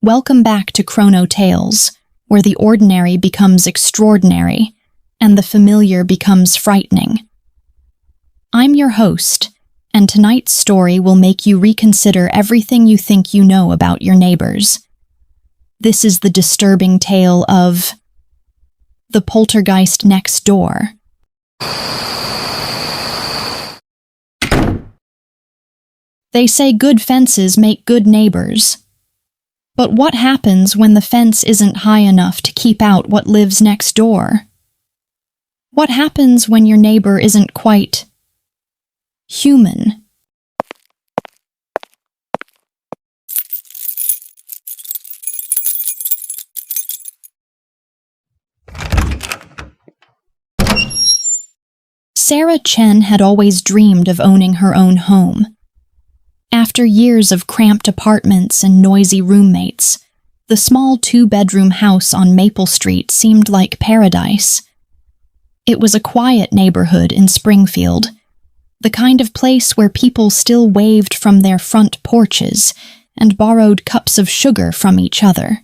Welcome back to Chrono Tales, where the ordinary becomes extraordinary and the familiar becomes frightening. I'm your host, and tonight's story will make you reconsider everything you think you know about your neighbors. This is the disturbing tale of the poltergeist next door. They say good fences make good neighbors. But what happens when the fence isn't high enough to keep out what lives next door? What happens when your neighbor isn't quite human? Sarah Chen had always dreamed of owning her own home. After years of cramped apartments and noisy roommates, the small two-bedroom house on Maple Street seemed like paradise. It was a quiet neighborhood in Springfield, the kind of place where people still waved from their front porches and borrowed cups of sugar from each other.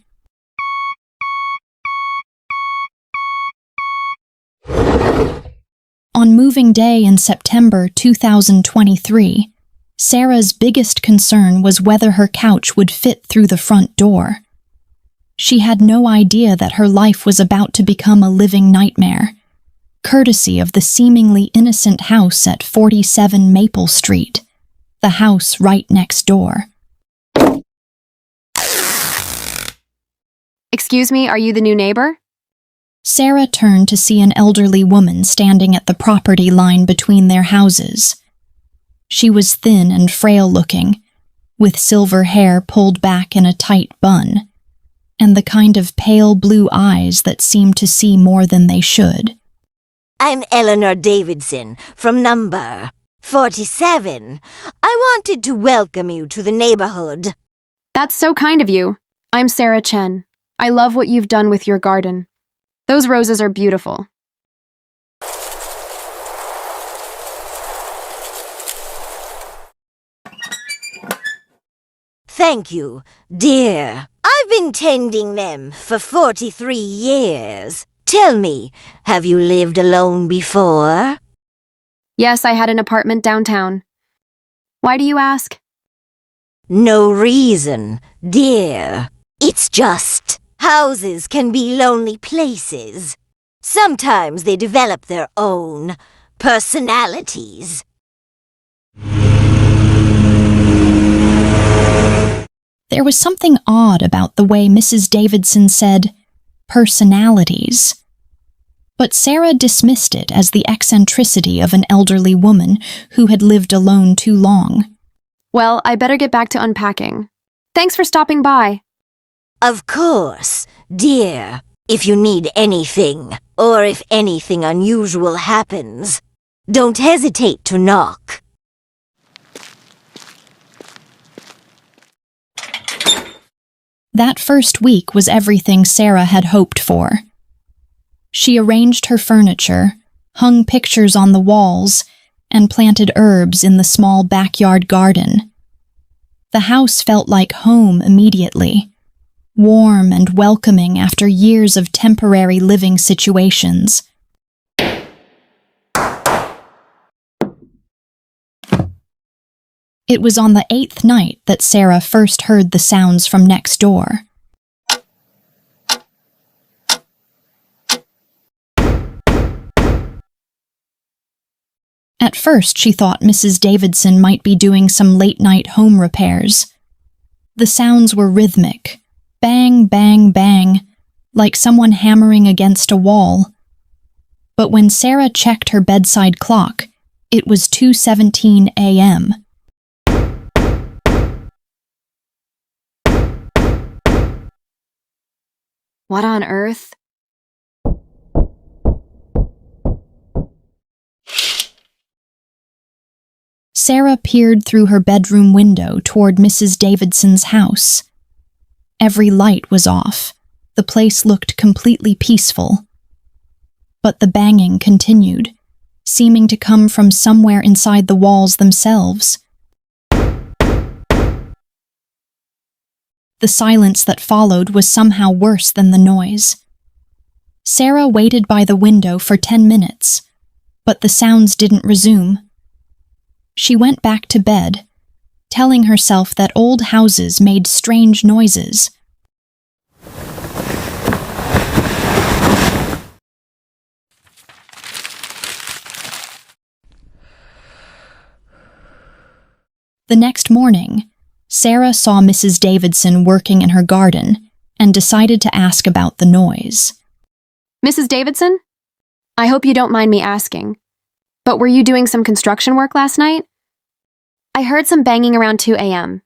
On moving day in September 2023, Sarah's biggest concern was whether her couch would fit through the front door. She had no idea that her life was about to become a living nightmare, courtesy of the seemingly innocent house at 47 Maple Street, the house right next door. Excuse me, are you the new neighbor? Sarah turned to see an elderly woman standing at the property line between their houses. She was thin and frail-looking, with silver hair pulled back in a tight bun, and the kind of pale blue eyes that seemed to see more than they should. I'm Eleanor Davidson from number 47. I wanted to welcome you to the neighborhood. That's so kind of you. I'm Sarah Chen. I love what you've done with your garden. Those roses are beautiful. Thank you, dear. I've been tending them for 43 years. Tell me, have you lived alone before? Yes, I had an apartment downtown. Why do you ask? No reason, dear. It's just houses can be lonely places. Sometimes they develop their own personalities. There was something odd about the way Mrs. Davidson said, personalities. But Sarah dismissed it as the eccentricity of an elderly woman who had lived alone too long. Well, I better get back to unpacking. Thanks for stopping by. Of course, dear. If you need anything, or if anything unusual happens, don't hesitate to knock. That first week was everything Sarah had hoped for. She arranged her furniture, hung pictures on the walls, and planted herbs in the small backyard garden. The house felt like home immediately, warm and welcoming after years of temporary living situations. It was on the 8th night that Sarah first heard the sounds from next door. At first, she thought Mrs. Davidson might be doing some late-night home repairs. The sounds were rhythmic, bang, bang, bang, like someone hammering against a wall. But when Sarah checked her bedside clock, it was 2:17 a.m. What on earth? Sarah peered through her bedroom window toward Mrs. Davidson's house. Every light was off. The place looked completely peaceful. But the banging continued, seeming to come from somewhere inside the walls themselves. The silence that followed was somehow worse than the noise. Sarah waited by the window for 10 minutes, but the sounds didn't resume. She went back to bed, telling herself that old houses made strange noises. The next morning, Sarah saw Mrs. Davidson working in her garden and decided to ask about the noise. Mrs. Davidson? I hope you don't mind me asking, but were you doing some construction work last night? I heard some banging around 2 a.m.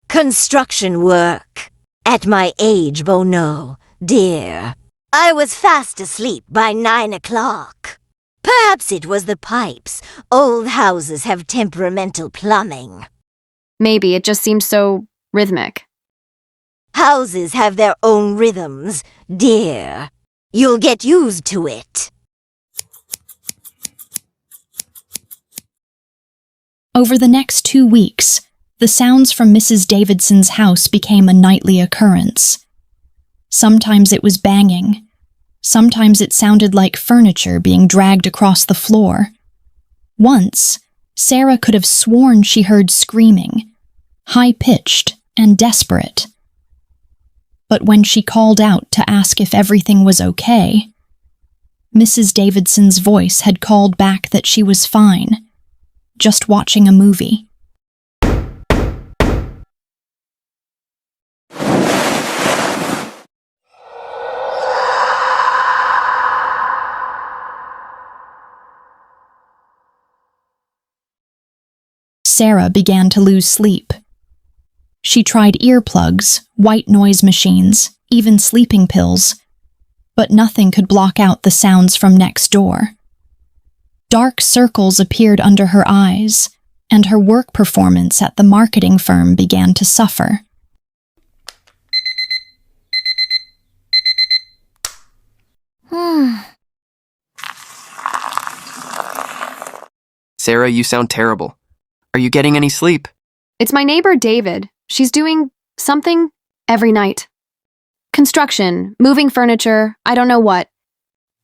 Construction work. At my age, Bono, dear. I was fast asleep by 9 o'clock. Perhaps it was the pipes. Old houses have temperamental plumbing. Maybe, it just seemed so rhythmic. Houses have their own rhythms, dear. You'll get used to it. Over the next 2 weeks, the sounds from Mrs. Davidson's house became a nightly occurrence. Sometimes it was banging. Sometimes it sounded like furniture being dragged across the floor. Once, Sarah could have sworn she heard screaming, high-pitched and desperate. But when she called out to ask if everything was okay, Mrs. Davidson's voice had called back that she was fine, just watching a movie. Sarah began to lose sleep. She tried earplugs, white noise machines, even sleeping pills, but nothing could block out the sounds from next door. Dark circles appeared under her eyes, and her work performance at the marketing firm began to suffer. Sarah, you sound terrible. Are you getting any sleep? It's my neighbor, David. She's doing something every night. Construction, moving furniture, I don't know what.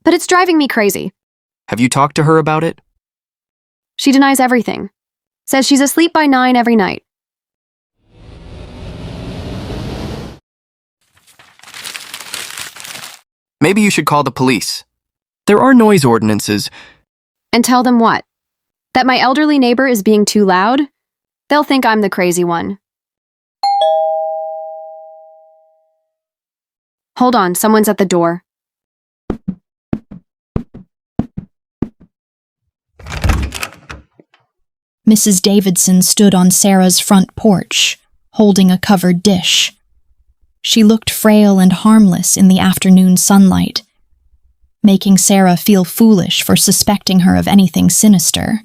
But it's driving me crazy. Have you talked to her about it? She denies everything. Says she's asleep by 9 every night. Maybe you should call the police. There are noise ordinances. And tell them what? That my elderly neighbor is being too loud? They'll think I'm the crazy one. Hold on, someone's at the door. Mrs. Davidson stood on Sarah's front porch, holding a covered dish. She looked frail and harmless in the afternoon sunlight, making Sarah feel foolish for suspecting her of anything sinister.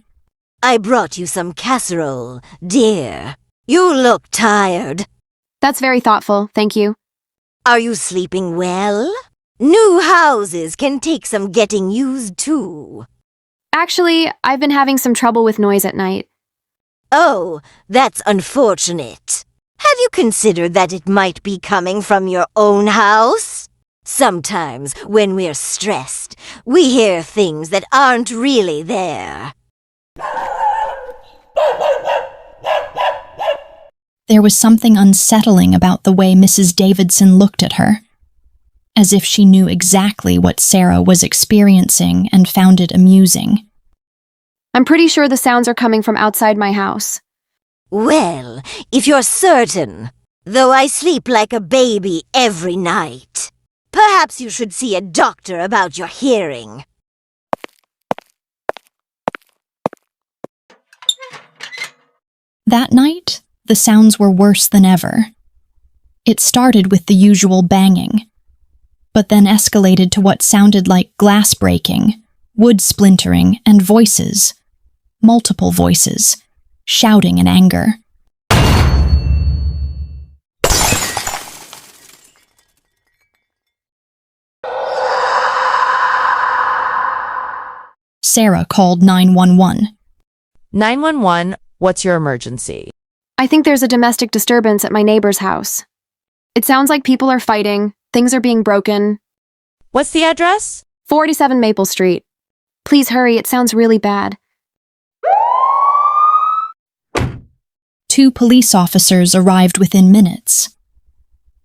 I brought you some casserole, dear. You look tired. That's very thoughtful, thank you. Are you sleeping well? New houses can take some getting used to. Actually, I've been having some trouble with noise at night. Oh, that's unfortunate. Have you considered that it might be coming from your own house? Sometimes, when we're stressed, we hear things that aren't really there. There was something unsettling about the way Mrs. Davidson looked at her, as if she knew exactly what Sarah was experiencing and found it amusing. I'm pretty sure the sounds are coming from outside my house. Well, if you're certain, though I sleep like a baby every night, perhaps you should see a doctor about your hearing. That night, the sounds were worse than ever. It started with the usual banging, but then escalated to what sounded like glass breaking, wood splintering, and voices, multiple voices, shouting in anger. Sarah called 911. 911, what's your emergency? I think there's a domestic disturbance at my neighbor's house. It sounds like people are fighting, things are being broken. What's the address? 47 Maple Street. Please hurry, it sounds really bad. 2 police officers arrived within minutes.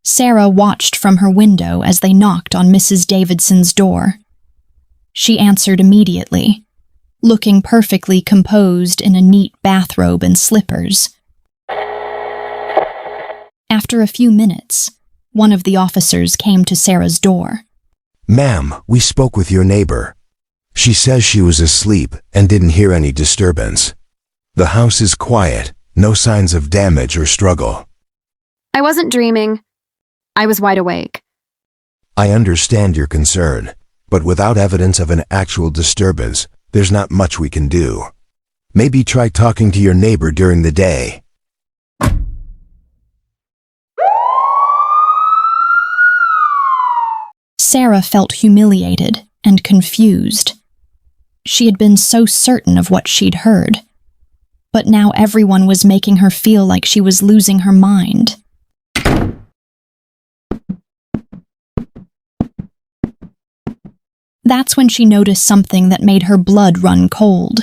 Sarah watched from her window as they knocked on Mrs. Davidson's door. She answered immediately, looking perfectly composed in a neat bathrobe and slippers. After a few minutes, one of the officers came to Sarah's door. Ma'am, we spoke with your neighbor. She says she was asleep and didn't hear any disturbance. The house is quiet, no signs of damage or struggle. I wasn't dreaming. I was wide awake. I understand your concern, but without evidence of an actual disturbance, there's not much we can do. Maybe try talking to your neighbor during the day. Sarah felt humiliated and confused. She had been so certain of what she'd heard, but now everyone was making her feel like she was losing her mind. That's when she noticed something that made her blood run cold.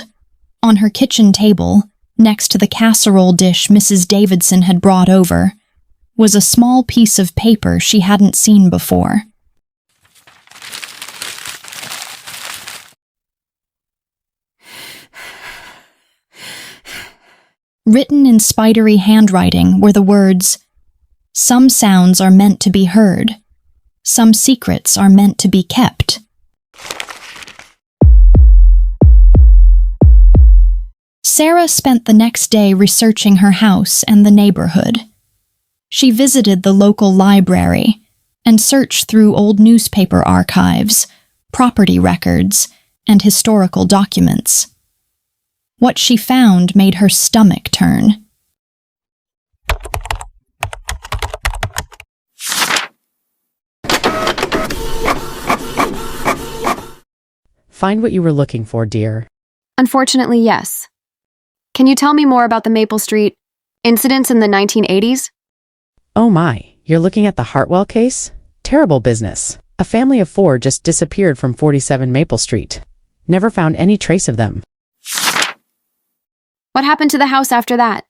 On her kitchen table, next to the casserole dish Mrs. Davidson had brought over, was a small piece of paper she hadn't seen before. Written in spidery handwriting were the words, "Some sounds are meant to be heard. Some secrets are meant to be kept." Sarah spent the next day researching her house and the neighborhood. She visited the local library and searched through old newspaper archives, property records, and historical documents. What she found made her stomach turn. Find what you were looking for, dear. Unfortunately, yes. Can you tell me more about the Maple Street incidents in the 1980s? Oh my, you're looking at the Hartwell case? Terrible business. A family of 4 just disappeared from 47 Maple Street. Never found any trace of them. What happened to the house after that?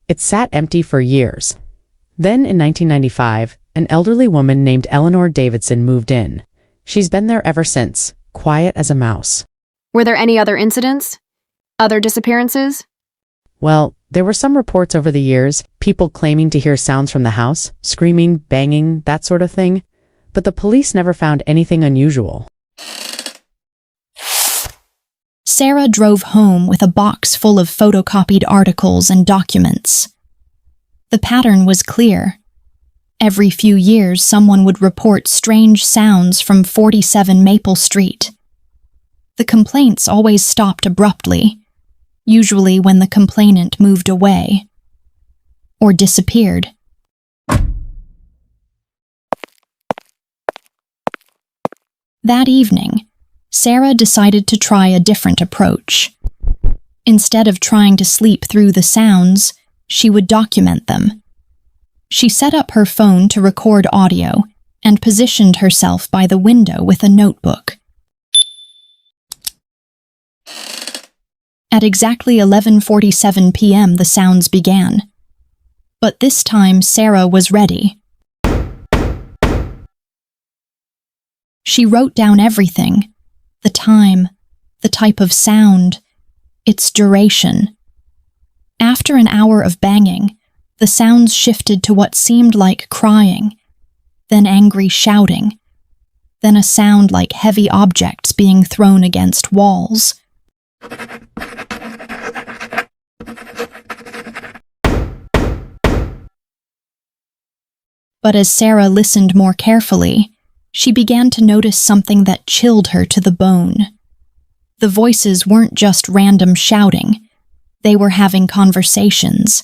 It sat empty for years. Then in 1995, an elderly woman named Eleanor Davidson moved in. She's been there ever since, quiet as a mouse. Were there any other incidents? Other disappearances? Well, there were some reports over the years, people claiming to hear sounds from the house, screaming, banging, that sort of thing. But the police never found anything unusual. Sarah drove home with a box full of photocopied articles and documents. The pattern was clear. Every few years, someone would report strange sounds from 47 Maple Street. The complaints always stopped abruptly, usually when the complainant moved away or disappeared. That evening, Sarah decided to try a different approach. Instead of trying to sleep through the sounds, she would document them. She set up her phone to record audio and positioned herself by the window with a notebook. At exactly 11:47 p.m., the sounds began. But this time, Sarah was ready. She wrote down everything: the time, the type of sound, its duration. After an hour of banging, the sounds shifted to what seemed like crying, then angry shouting, then a sound like heavy objects being thrown against walls. But as Sarah listened more carefully, she began to notice something that chilled her to the bone. The voices weren't just random shouting. They were having conversations.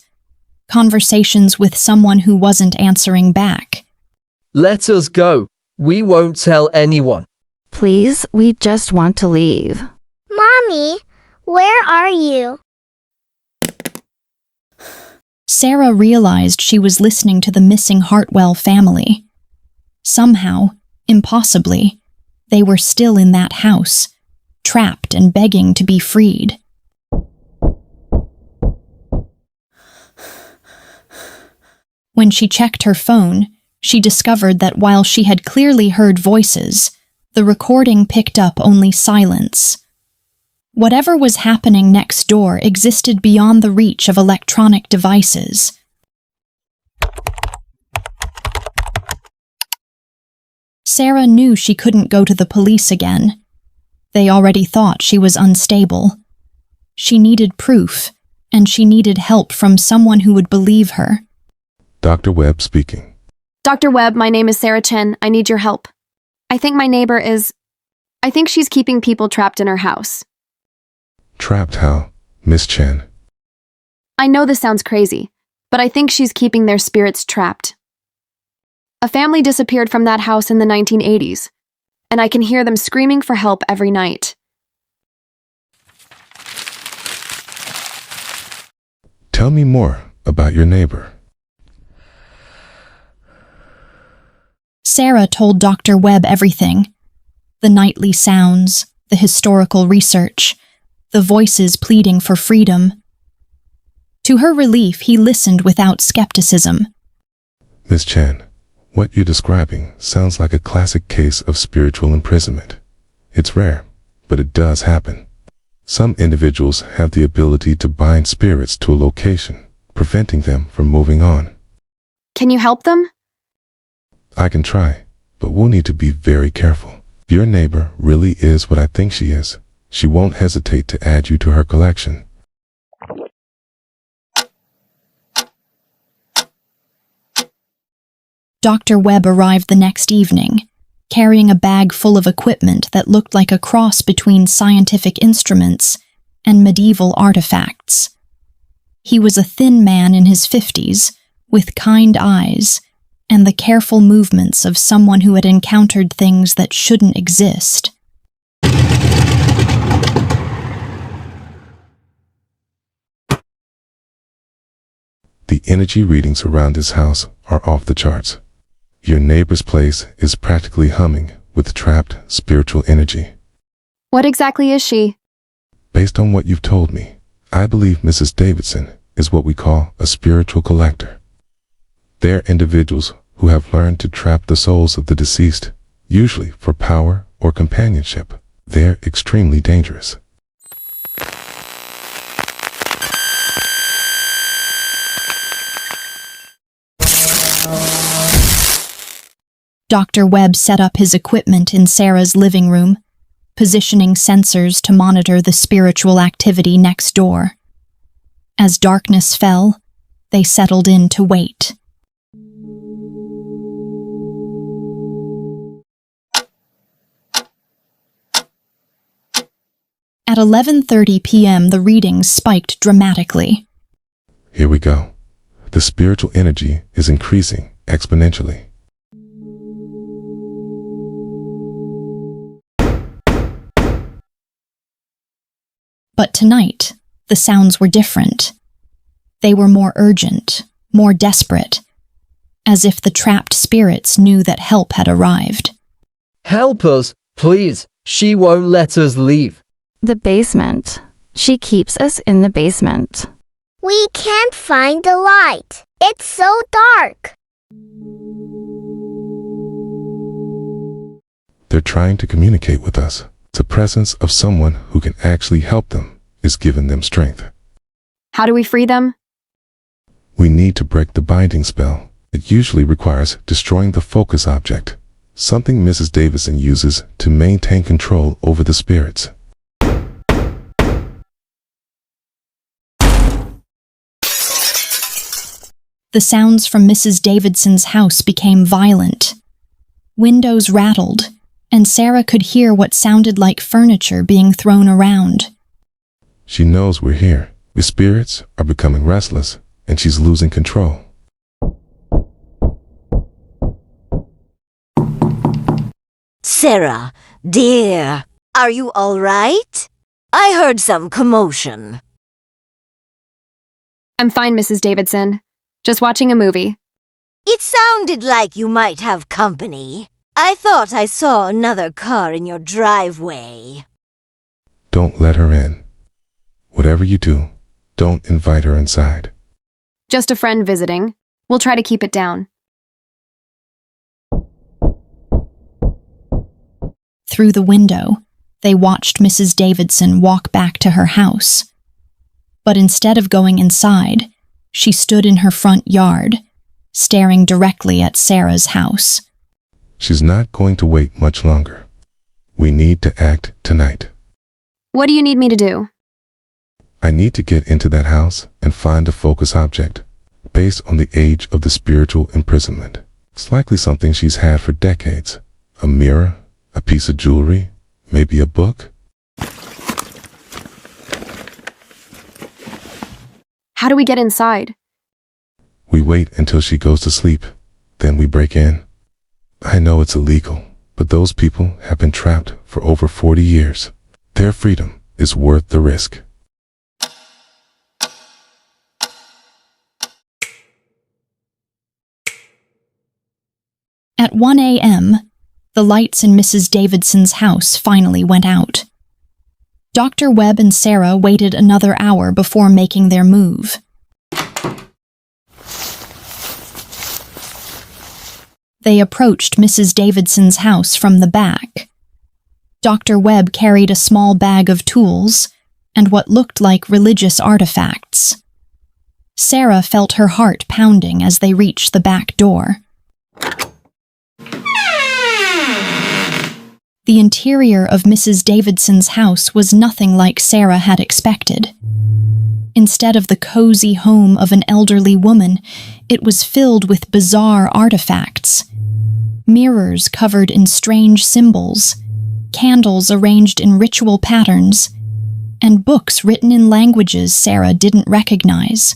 Conversations with someone who wasn't answering back. Let us go. We won't tell anyone. Please, we just want to leave. Mommy, Where are you? Sarah realized she was listening to the missing Hartwell family. Somehow, impossibly, they were still in that house, trapped and begging to be freed. When she checked her phone, she discovered that while she had clearly heard voices, the recording picked up only silence. Whatever was happening next door existed beyond the reach of electronic devices. Sarah knew she couldn't go to the police again. They already thought she was unstable. She needed proof, and she needed help from someone who would believe her. Dr. Webb speaking. Dr. Webb, my name is Sarah Chen. I need your help. I think she's keeping people trapped in her house. Trapped how, Miss Chen? I know this sounds crazy, but I think she's keeping their spirits trapped. A family disappeared from that house in the 1980s, and I can hear them screaming for help every night. Tell me more about your neighbor. Sarah told Dr. Webb everything. The nightly sounds, the historical research, the voices pleading for freedom. To her relief, he listened without skepticism. Miss Chen, what you're describing sounds like a classic case of spiritual imprisonment. It's rare, but it does happen. Some individuals have the ability to bind spirits to a location, preventing them from moving on. Can you help them? I can try, but we'll need to be very careful. If your neighbor really is what I think she is, she won't hesitate to add you to her collection. Dr. Webb arrived the next evening, carrying a bag full of equipment that looked like a cross between scientific instruments and medieval artifacts. He was a thin man in his 50s, with kind eyes, and the careful movements of someone who had encountered things that shouldn't exist. The energy readings around his house are off the charts. Your neighbor's place is practically humming with trapped spiritual energy. What exactly is she? Based on what you've told me, I believe Mrs. Davidson is what we call a spiritual collector. They're individuals who have learned to trap the souls of the deceased, usually for power or companionship. They're extremely dangerous. Dr. Webb set up his equipment in Sarah's living room, positioning sensors to monitor the spiritual activity next door. As darkness fell, they settled in to wait. At 11:30 p.m., the readings spiked dramatically. Here we go. The spiritual energy is increasing exponentially. But tonight, the sounds were different. They were more urgent, more desperate, as if the trapped spirits knew that help had arrived. Help us, please. She won't let us leave. The basement. She keeps us in the basement. We can't find the light. It's so dark. They're trying to communicate with us. The presence of someone who can actually help them is giving them strength. How do we free them? We need to break the binding spell. It usually requires destroying the focus object, something Mrs. Davidson uses to maintain control over the spirits. The sounds from Mrs. Davidson's house became violent. Windows rattled, and Sarah could hear what sounded like furniture being thrown around. She knows we're here. The spirits are becoming restless, and she's losing control. Sarah, dear, are you all right? I heard some commotion. I'm fine, Mrs. Davidson. Just watching a movie. It sounded like you might have company. I thought I saw another car in your driveway. Don't let her in. Whatever you do, don't invite her inside. Just a friend visiting. We'll try to keep it down. Through the window, they watched Mrs. Davidson walk back to her house. But instead of going inside, she stood in her front yard, staring directly at Sarah's house. She's not going to wait much longer. We need to act tonight. What do you need me to do? I need to get into that house and find a focus object based on the age of the spiritual imprisonment. It's likely something she's had for decades. A mirror, a piece of jewelry, maybe a book. How do we get inside? We wait until she goes to sleep, then we break in. I know it's illegal, but those people have been trapped for over 40 years. Their freedom is worth the risk. At 1 a.m., the lights in Mrs. Davidson's house finally went out. Dr. Webb and Sarah waited another hour before making their move. They approached Mrs. Davidson's house from the back. Dr. Webb carried a small bag of tools and what looked like religious artifacts. Sarah felt her heart pounding as they reached the back door. The interior of Mrs. Davidson's house was nothing like Sarah had expected. Instead of the cozy home of an elderly woman, it was filled with bizarre artifacts. Mirrors covered in strange symbols, candles arranged in ritual patterns, and books written in languages Sarah didn't recognize.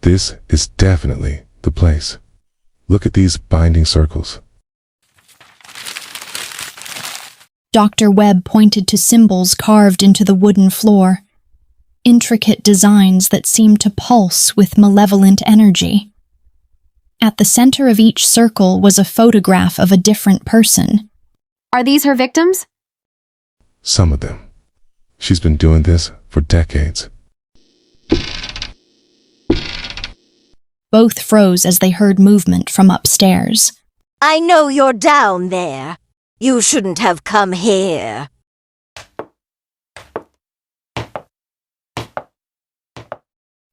This is definitely the place. Look at these binding circles. Dr. Webb pointed to symbols carved into the wooden floor, intricate designs that seemed to pulse with malevolent energy. At the center of each circle was a photograph of a different person. Are these her victims? Some of them. She's been doing this for decades. Both froze as they heard movement from upstairs. I know you're down there. You shouldn't have come here.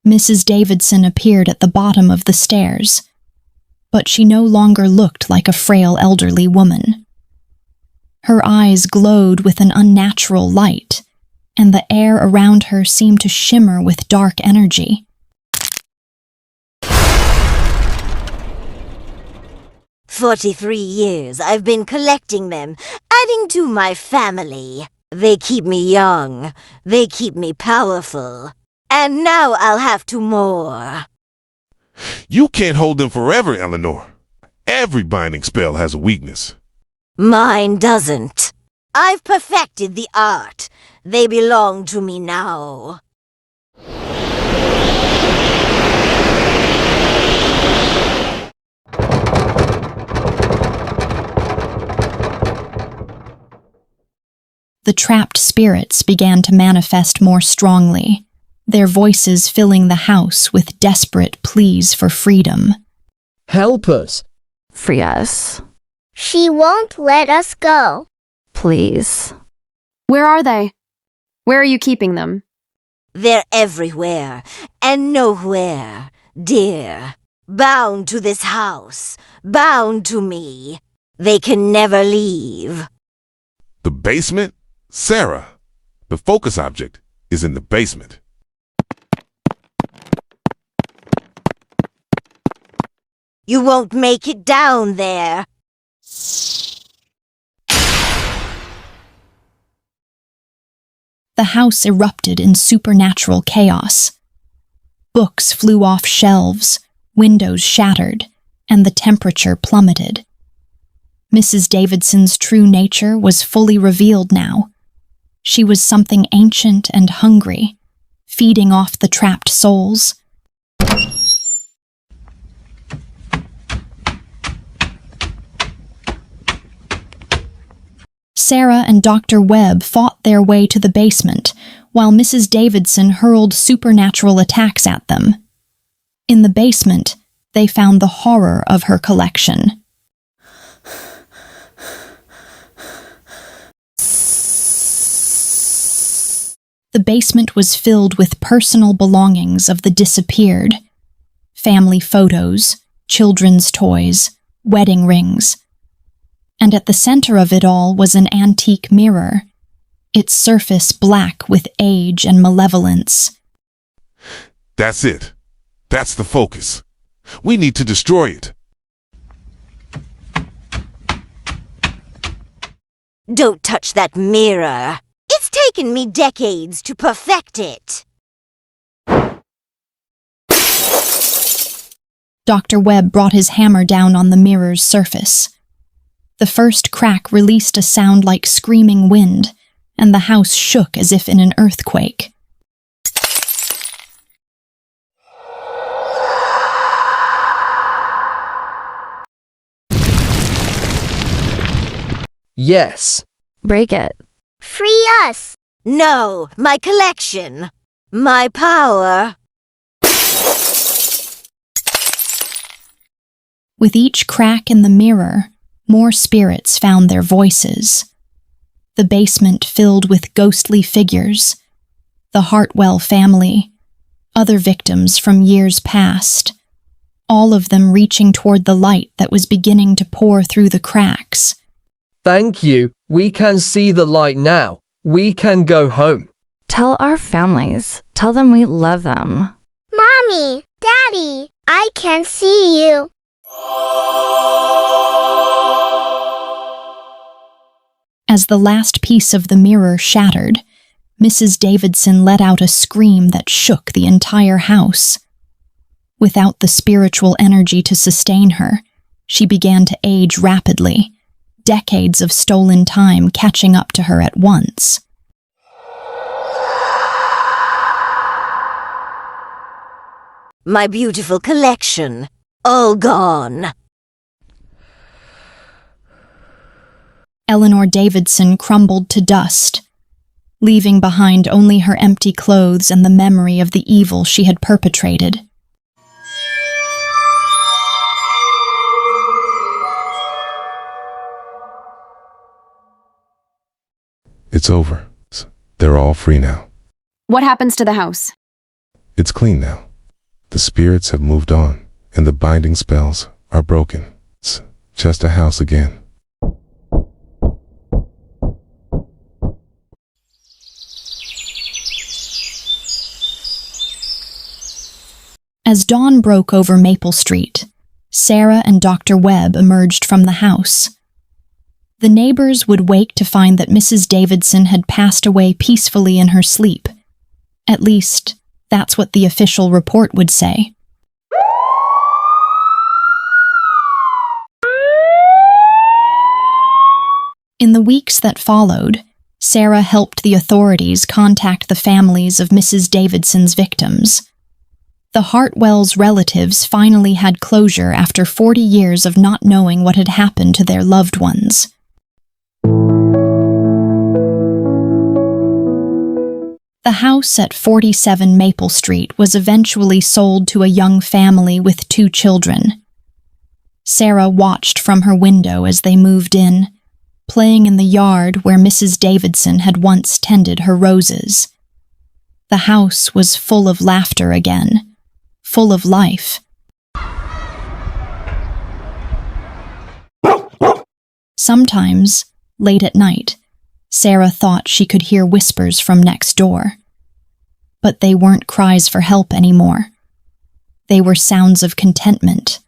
Mrs. Davidson appeared at the bottom of the stairs, but she no longer looked like a frail elderly woman. Her eyes glowed with an unnatural light, and the air around her seemed to shimmer with dark energy. "43 years I've been collecting them, adding to my family. They keep me young. They keep me powerful. And now I'll have to more." You can't hold them forever, Eleanor. Every binding spell has a weakness. Mine doesn't. I've perfected the art. They belong to me now. The trapped spirits began to manifest more strongly, their voices filling the house with desperate pleas for freedom. Help us. Free us. She won't let us go. Please. Where are they? Where are you keeping them? They're everywhere and nowhere, dear. Bound to this house, bound to me. They can never leave. The basement? Sarah, the focus object is in the basement. You won't make it down there. The house erupted in supernatural chaos. Books flew off shelves, windows shattered, and the temperature plummeted. Mrs. Davidson's true nature was fully revealed now. She was something ancient and hungry, feeding off the trapped souls. Sarah and Dr. Webb fought their way to the basement, while Mrs. Davidson hurled supernatural attacks at them. In the basement, they found the horror of her collection. The basement was filled with personal belongings of the disappeared. Family photos, children's toys, wedding rings. And at the center of it all was an antique mirror, its surface black with age and malevolence. That's it. That's the focus. We need to destroy it. Don't touch that mirror. It's taken me decades to perfect it. Dr. Webb brought his hammer down on the mirror's surface. The first crack released a sound like screaming wind, and the house shook as if in an earthquake. Yes. Break it. Free us! No, my collection. My power. With each crack in the mirror, more spirits found their voices. The basement filled with ghostly figures, the Hartwell family, other victims from years past, all of them reaching toward the light that was beginning to pour through the cracks. Thank you. We can see the light now. We can go home. Tell our families. Tell them we love them. Mommy, Daddy, I can see you. As the last piece of the mirror shattered, Mrs. Davidson let out a scream that shook the entire house. Without the spiritual energy to sustain her, she began to age rapidly, decades of stolen time catching up to her at once. My beautiful collection. All gone. Eleanor Davidson crumbled to dust, leaving behind only her empty clothes and the memory of the evil she had perpetrated. It's over. They're all free now. What happens to the house? It's clean now. The spirits have moved on, and the binding spells are broken. It's just a house again. As dawn broke over Maple Street, Sarah and Dr. Webb emerged from the house. The neighbors would wake to find that Mrs. Davidson had passed away peacefully in her sleep. At least, that's what the official report would say. In the weeks that followed, Sarah helped the authorities contact the families of Mrs. Davidson's victims. The Hartwell's relatives finally had closure after 40 years of not knowing what had happened to their loved ones. The house at 47 Maple Street was eventually sold to a young family with 2 children. Sarah watched from her window as they moved in, playing in the yard where Mrs. Davidson had once tended her roses. The house was full of laughter again, full of life. Sometimes, late at night, Sarah thought she could hear whispers from next door. But they weren't cries for help anymore. They were sounds of contentment,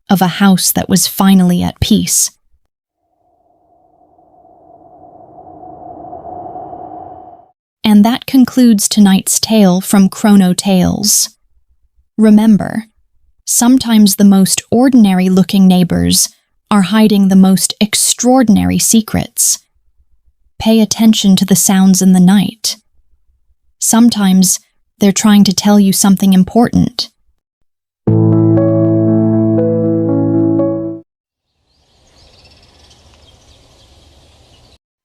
of a house that was finally at peace. And that concludes tonight's tale from Chrono Tales. Remember, sometimes the most ordinary-looking neighbors are hiding the most extraordinary secrets. Pay attention to the sounds in the night. Sometimes they're trying to tell you something important.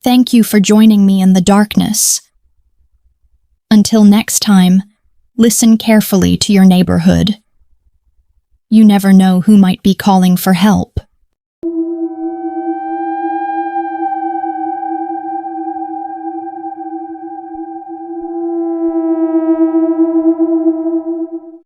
Thank you for joining me in the darkness. Until next time, listen carefully to your neighborhood. You never know who might be calling for help.